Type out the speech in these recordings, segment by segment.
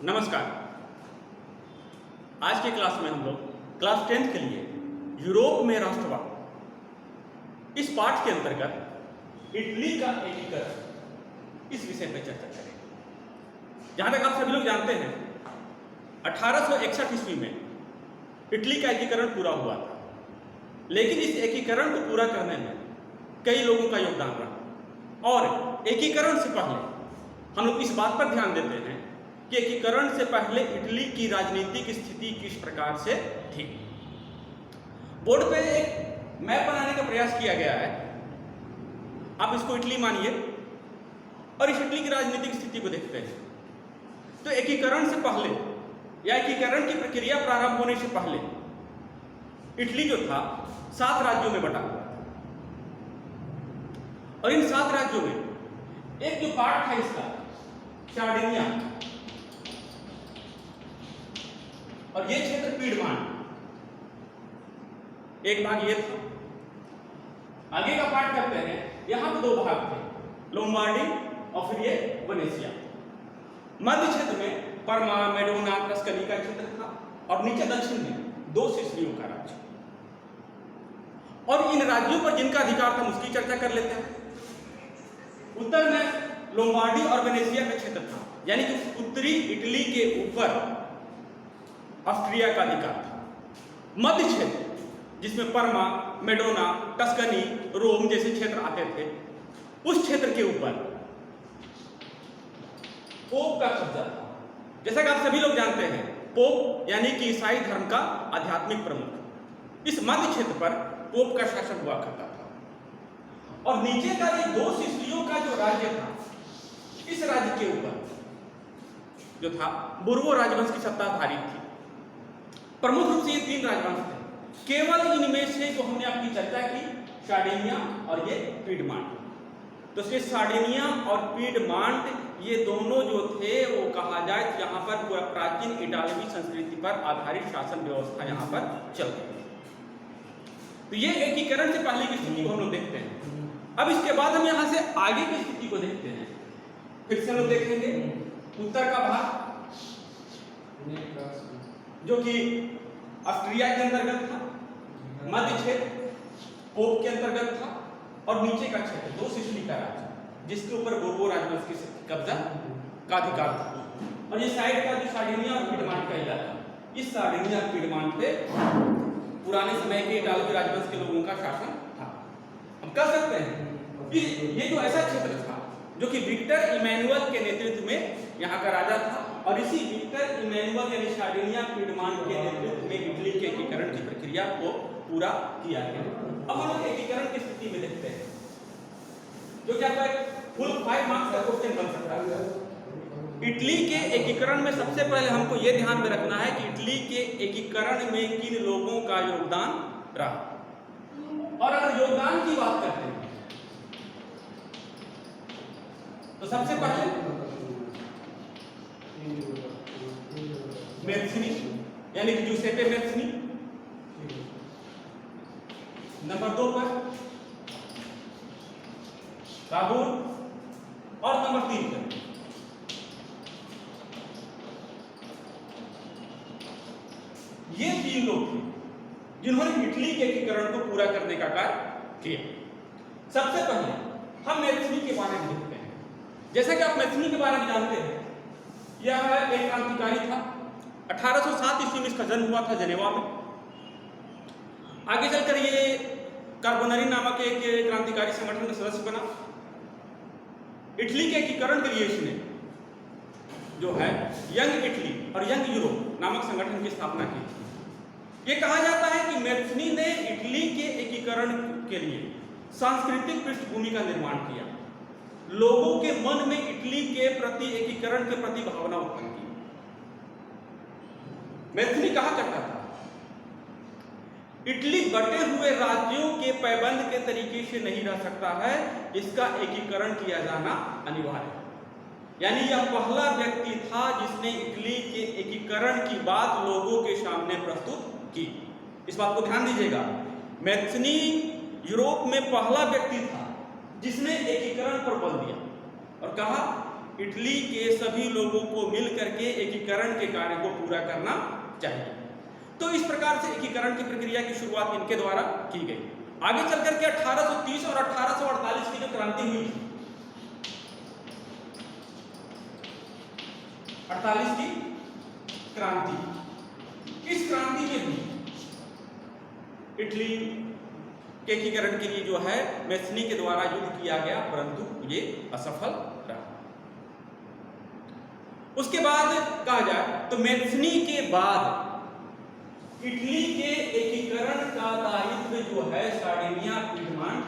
नमस्कार। आज के क्लास में हम लोग क्लास 10th के लिए यूरोप में राष्ट्रवाद इस पाठ के अंतर्गत इटली का एकीकरण इस विषय पर चर्चा करेंगे। जहां तक आप सभी लोग जानते हैं 1861 ईस्वी में इटली का एकीकरण पूरा हुआ था, लेकिन इस एकीकरण को पूरा करने में कई लोगों का योगदान रहा। और एकीकरण से पहले हम लोग इस बात पर ध्यान देते हैं कि एकीकरण से पहले इटली की राजनीतिक स्थिति किस प्रकार से थी। बोर्ड पे एक मैप बनाने का प्रयास किया गया है। आप इसको इटली मानिए और इस इटली की राजनीतिक स्थिति को देखते हैं। तो एकीकरण से पहले या एकीकरण की प्रक्रिया प्रारंभ होने से पहले इटली जो था 7 राज्यों में बटा हुआ था। और इन 7 राज्यों में एक जो पार्ट था इसका सार्डिनिया, और ये क्षेत्र पीडमान, एक भाग ये था। आगे का पार्ट करते हैं, यहां पे 2 भाग थे, लोम्बार्डी और फिर ये वेनेशिया। मध्य क्षेत्र में पर्मा, मेडोना, टस्कनी का क्षेत्र था और नीचे दक्षिण में 2 सिसिलियों का राज्य। और इन राज्यों पर जिनका अधिकार था उसकी चर्चा कर लेते हैं। उत्तर में लोम्बार्डी और वेनेशिया का क्षेत्र था, यानी कि उत्तरी इटली के ऊपर ऑस्ट्रिया का अधिकार था। मध्य क्षेत्र जिसमें पर्मा, मेडोना, टस्कनी, रोम जैसे क्षेत्र आते थे, उस क्षेत्र के ऊपर पोप का कब्जा था। जैसा कि आप सभी लोग जानते हैं, पोप यानी कि ईसाई धर्म का आध्यात्मिक प्रमुख इस मध्य क्षेत्र पर पोप का शासन हुआ करता था। और नीचे का ये 2 सिसिलियों का जो राज्य था, इस राज्य के ऊपर जो था बुर्बो राजवंश की सत्ताधारी थी। प्रमुख रूप से ये 3 राजवंश थे। केवल इनमें से जो हमने आपकी चर्चा की, सार्डिनिया और ये पीडमांट, तो ये सार्डिनिया और पीडमांट ये दोनों जो थे वो कहा जाए तो यहाँ पर प्राचीन इटालवी संस्कृति पर आधारित शासन व्यवस्था यहाँ पर चल रही है। तो ये एकीकरण से पहले की स्थिति को हम लोग देखते हैं। अब इसके बाद हम यहाँ से आगे की स्थिति को देखते हैं। फिर से हम लोग देखेंगे उत्तर का भाग जो कि ऑस्ट्रिया के अंतर्गत था, मध्य क्षेत्र पोप के अंतर्गत था और नीचे का क्षेत्र 2 सिसिली का राज्य जिसके ऊपर बुर्बो राजवंश की कब्जा का अधिकार था। और ये साइड का जो सार्डिनिया और पीडमांट का इलाका, इस सार्डिनिया और पीडमांट पे पुराने समय के इटालवी राजवंश के लोगों का शासन था। हम कह सकते हैं कि ये जो ऐसा क्षेत्र था जो कि विक्टर इमैनुअल के नेतृत्व में यहाँ का राजा था, और इसी विक्टर इमैनुअल यानी सार्डिनिया पीडमांट के नेतृत्व में इटली के एकीकरण की प्रक्रिया को पूरा किया गया। अब हम एकीकरण की स्थिति में देखते हैं, जो कि आपका फुल 5 मार्क्स का क्वेश्चन बन सकता है। इटली के एकीकरण में सबसे पहले हमको यह ध्यान में रखना है कि इटली के एकीकरण में किन लोगों का योगदान रहा। और अगर योगदान की बात करते हैं तो सबसे पहले मैथ्नी यानी कि जूसेपे मैथ्नी, नंबर 2 पर काबूल, और नंबर 3 पर ये 3 लोग थे जिन्होंने इटली के एकीकरण को पूरा करने का कार्य किया। सबसे पहले हम मैथ्नी के बारे में देखते हैं। जैसा कि आप मैथ्नी के बारे में जानते हैं, यह एक क्रांतिकारी था। 1807 ईस्वी में इसका जन्म हुआ था जेनेवा में। आगे चलकर ये कार्बोनरी नामक एक क्रांतिकारी संगठन का सदस्य बना। इटली के एकीकरण के लिए इसने जो है यंग इटली और यंग यूरोप नामक संगठन की स्थापना की थी। ये कहा जाता है कि मैथ्नी ने इटली के एकीकरण के लिए सांस्कृतिक पृष्ठभूमि का निर्माण किया, लोगों के मन में इटली के प्रति एकीकरण के प्रति भावना उत्पन्न की। मैथ्नी कहा करता था, इटली बटे हुए राज्यों के पैबंद के तरीके से नहीं रह सकता है, इसका एकीकरण किया जाना अनिवार्य है। यानी यह पहला व्यक्ति था जिसने इटली के एकीकरण की बात लोगों के सामने प्रस्तुत की। इस बात को ध्यान दीजिएगा, मैथ्नी यूरोप में पहला व्यक्ति था जिसने एकीकरण पर बल दिया और कहा इटली के सभी लोगों को मिल करके एकीकरण के कार्य को पूरा करना चाहिए। तो इस प्रकार से एकीकरण की प्रक्रिया की शुरुआत इनके द्वारा की गई। आगे चल करके 1830 और 1848 की जो क्रांति हुई, 48 की क्रांति, इस क्रांति में भी इटली के एकीकरण के लिए जो है मैथिनी के द्वारा युद्ध किया गया, परंतु ये असफल रहा। उसके बाद कहा जाए तो मैथिनी के बाद इटली के एकीकरण का दायित्व जो है सार्डिनिया पीडमांट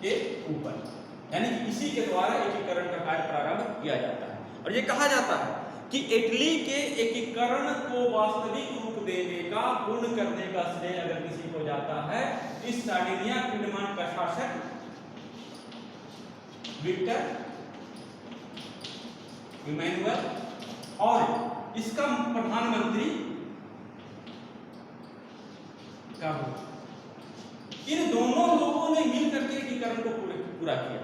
के ऊपर, यानी कि इसी के द्वारा एकीकरण का कार्य प्रारंभ किया जाता है। और ये कहा जाता है कि इटली के एकीकरण को वास्तविक रूप देने का, पूर्ण करने का श्रेय अगर किसी को जाता है, इस सार्डिनिया पीडमांट का शासक विक्टर इमैनुअल और इसका प्रधानमंत्री काबूल, इन दोनों लोगों ने मिलकर के एकीकरण को पूरा किया।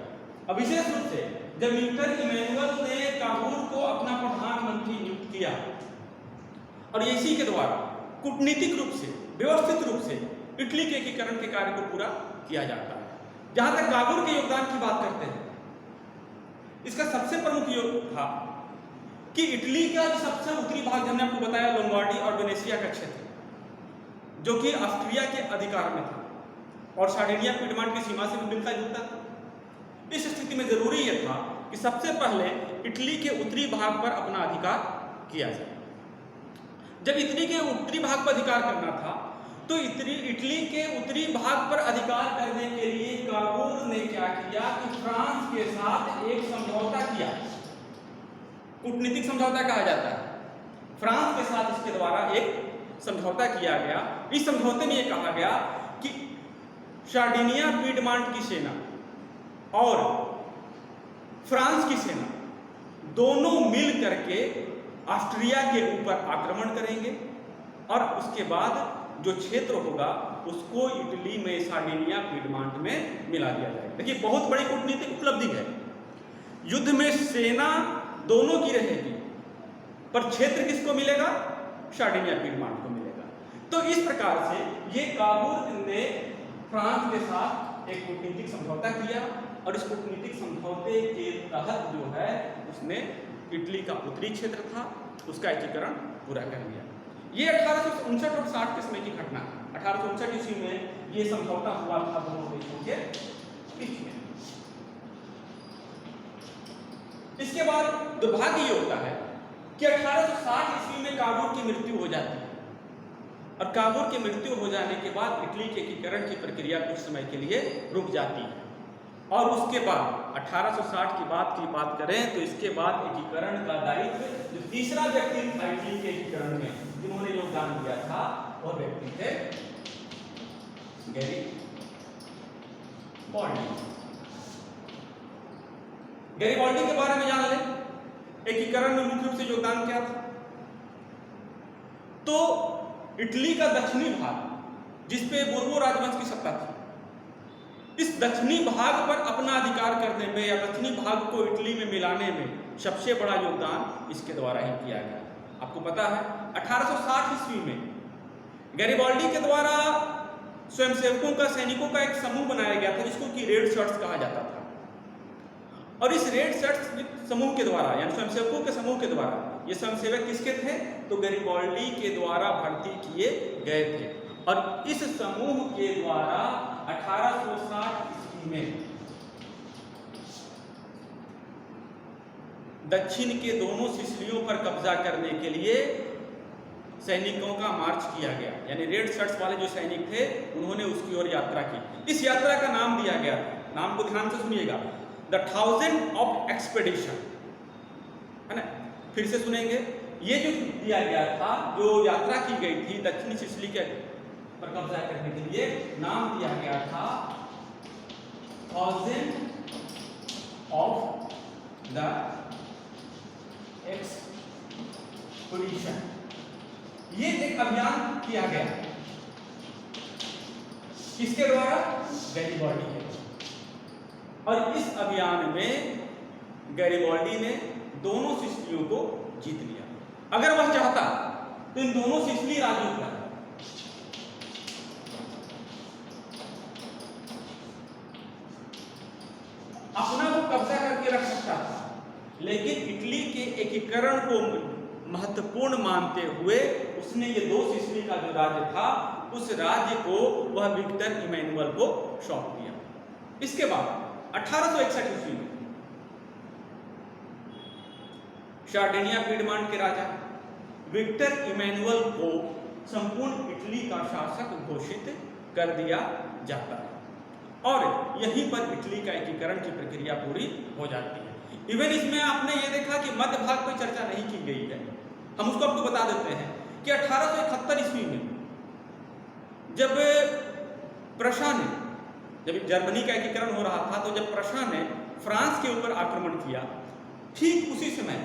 अब विशेष रूप से जब विक्टर इमैनुअल ने काबूल को अपना प्रधानमंत्री नियुक्त किया और इसी के द्वारा कूटनीतिक रूप से, व्यवस्थित रूप से इटली के एकीकरण के कार्य को पूरा किया जाता है। जहां तक काबूल के योगदान की बात करते हैं, इसका सबसे प्रमुख योग था कि इटली का सबसे उत्तरी भाग, हमने आपको बताया, लोम्बार्डी और वेनेशिया का क्षेत्र, जो कि ऑस्ट्रिया के अधिकार में था और सार्डिनिया पीडमांट की सीमा से भी मिलता जुलता था। इस स्थिति में जरूरी यह था कि सबसे पहले इटली के उत्तरी भाग पर अपना अधिकार किया जाए। जब इटली के उत्तरी भाग पर अधिकार करना था, तो इटली के उत्तरी भाग पर अधिकार करने के लिए काबूल ने क्या किया कि फ्रांस के साथ एक समझौता किया, कूटनीतिक समझौता कहा जाता है। फ्रांस के साथ इसके द्वारा एक समझौता किया गया। इस समझौते में यह कहा गया कि सार्डिनिया पीडमांट की सेना और फ्रांस की सेना दोनों मिल करके ऑस्ट्रिया के ऊपर आक्रमण करेंगे और उसके बाद जो क्षेत्र होगा उसको इटली में सार्डिनिया पीडमांट में मिला दिया जाएगा। देखिए, बहुत बड़ी कूटनीतिक उपलब्धि है। युद्ध में सेना दोनों की रहेगी, पर क्षेत्र किसको मिलेगा? सार्डिनिया पीडमांट को मिलेगा। तो इस प्रकार से ये काबूल ने फ्रांस के साथ एक कूटनीतिक समझौता किया और इस कूटनीतिक समझौते के तहत जो है उसने इटली का उत्तरी क्षेत्र था उसका एकीकरण पूरा कर लिया। ये 1859 और 60 के समय की घटना है। 1859 ईस्वी में ये समझौता हुआ था दोनों देशों के बीच में। इसके बाद दुर्भाग्य ये होता है कि 1860 ईस्वी में काबूल की मृत्यु हो जाती है और काबूल की मृत्यु हो जाने के बाद इटली के एकीकरण की प्रक्रिया कुछ समय के लिए रुक जाती है। और उसके बाद 1860 की बात करें तो इसके बाद एकीकरण का दायित्व जो तीसरा व्यक्ति था इटली के एकीकरण में जिन्होंने योगदान दिया था वह व्यक्ति थे गैरीबॉल्डी। गैरीबॉल्डी के बारे में जान लें। एकीकरण में मुख्य रूप से योगदान क्या था? तो इटली का दक्षिणी भाग जिसपे बोर्बो राजवंश की सत्ता थी, इस दक्षिणी भाग पर अपना अधिकार करने में या दक्षिणी भाग को इटली में मिलाने में सबसे बड़ा योगदान इसके द्वारा ही किया गया। आपको पता है 1860 ईस्वी में गैरीबॉल्डी के द्वारा स्वयंसेवकों का, सैनिकों का एक समूह बनाया गया था जिसको कि रेड शर्ट्स कहा जाता था। और इस रेड शर्ट्स समूह के द्वारा यानी स्वयंसेवकों के समूह के द्वारा, ये स्वयंसेवक किसके थे? तो गैरीबॉल्डी के द्वारा भर्ती किए गए थे। और इस समूह के द्वारा 1860 ईस्वी में दक्षिण के दोनों सिसिलियों पर कब्जा करने के लिए सैनिकों का मार्च किया गया। यानी रेड शर्ट्स वाले जो सैनिक थे उन्होंने उसकी ओर यात्रा की। इस यात्रा का नाम दिया गया, नाम को ध्यान से सुनिएगा, द 1000 ऑफ एक्सपेडिशन, है ना? फिर से सुनेंगे। ये जो दिया गया था, जो यात्रा की गई थी दक्षिणी सिसिली के पर कब्जा करने के लिए, नाम दिया गया था 1000 ऑफ द एक्सपेडिशन। ये एक अभियान किया गया किसके द्वारा? गैरिबॉल्डी के द्वारा। और इस अभियान में गैरिबॉल्डी ने दोनों सिसिलियों को जीत लिया। अगर वह चाहता तो इन दोनों सिसिली राज्यों पर अपना वो कब्जा करके रख सकता था, लेकिन इटली के एकीकरण को महत्वपूर्ण मानते हुए उसने ये दो सिसिली का जो राज्य था उस राज्य को वह विक्टर इमैनुअल को सौंप दिया। इसके बाद 1861 ईस्वी में सार्डिनिया पीडमांट के राजा विक्टर इमैनुअल को संपूर्ण इटली का शासक घोषित कर दिया जाता है और यहीं पर इटली का एकीकरण की प्रक्रिया पूरी हो जाती है। इवन इसमें आपने ये देखा कि मध्य भाग पर चर्चा नहीं की गई है, हम उसको आपको बता देते हैं कि 1871 ईस्वी में जब प्रशा ने, जब जर्मनी का एकीकरण हो रहा था, तो जब प्रशा ने फ्रांस के ऊपर आक्रमण किया, ठीक उसी समय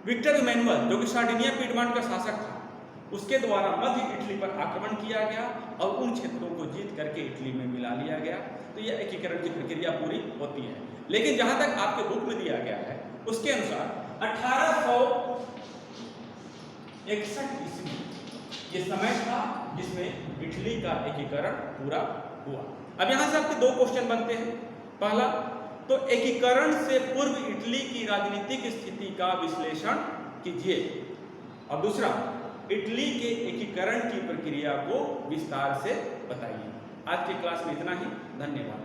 विक्टर इमैनुअल जो कि सार्डिनिया पीडमांट का शासक था, उसके द्वारा मध्य इटली पर आक्रमण किया गया और उन क्षेत्रों को जीत करके इटली में मिला लिया गया। तो यह एकीकरण की प्रक्रिया पूरी होती है। लेकिन जहां तक आपके बुक में दिया गया है उसके अनुसार 1861 ईस्वी ये समय था जिसमें इटली का एकीकरण पूरा हुआ। अब यहां से आपके दो क्वेश्चन बनते हैं। पहला तो एकीकरण से पूर्व इटली की राजनीतिक स्थिति का विश्लेषण कीजिए और दूसरा इटली के एकीकरण की प्रक्रिया को विस्तार से बताइए। आज की क्लास में इतना ही, धन्यवाद।